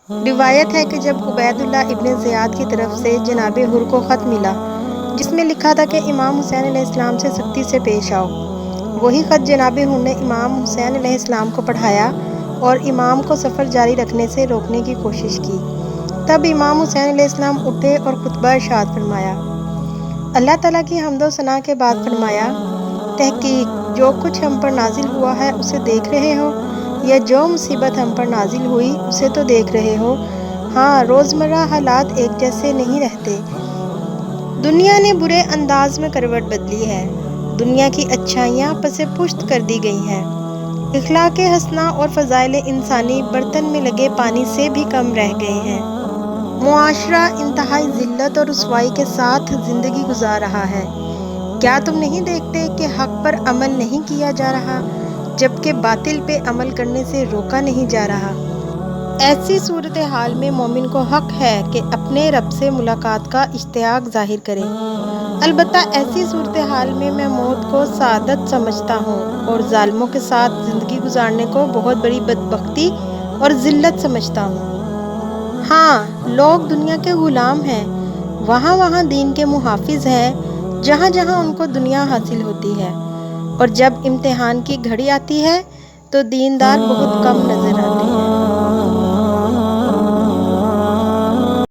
روایت ہے کہ جب عبید اللہ ابن زیاد کی طرف سے جناب حر کو خط ملا جس میں لکھا تھا کہ امام حسین علیہ السلام سے سختی سے پیش آؤ، وہی خط جناب حر نے امام حسین علیہ السلام کو پڑھایا اور امام کو سفر جاری رکھنے سے روکنے کی کوشش کی۔ تب امام حسین علیہ السلام اٹھے اور خطبہ ارشاد فرمایا۔ اللہ تعالیٰ کی حمد و ثنا کے بعد فرمایا، تحقیق جو کچھ ہم پر نازل ہوا ہے اسے دیکھ رہے ہو، یا جو مصیبت ہم پر نازل ہوئی اسے تو دیکھ رہے ہو۔ ہاں، روزمرہ حالات ایک جیسے نہیں رہتے۔ دنیا نے برے انداز میں کروٹ بدلی ہے، دنیا کی اچھائیاں پس پشت کر دی گئی ہیں، اخلاق حسنہ اور فضائل انسانی برتن میں لگے پانی سے بھی کم رہ گئے ہیں۔ معاشرہ انتہائی ذلت اور رسوائی کے ساتھ زندگی گزار رہا ہے۔ کیا تم نہیں دیکھتے کہ حق پر عمل نہیں کیا جا رہا جبکہ باطل پہ عمل کرنے سے روکا نہیں جا رہا؟ ایسی صورتحال میں مومن کو حق ہے کہ اپنے رب سے ملاقات کا اشتیاق ظاہر کرے۔ البتہ ایسی صورتحال میں موت کو سعادت سمجھتا ہوں اور ظالموں کے ساتھ زندگی گزارنے کو بہت بڑی بدبختی اور ذلت سمجھتا ہوں۔ ہاں، لوگ دنیا کے غلام ہیں، وہاں دین کے محافظ ہیں، جہاں ان کو دنیا حاصل ہوتی ہے، اور جب امتحان کی گھڑی آتی ہے تو دیندار بہت کم نظر آتے ہیں۔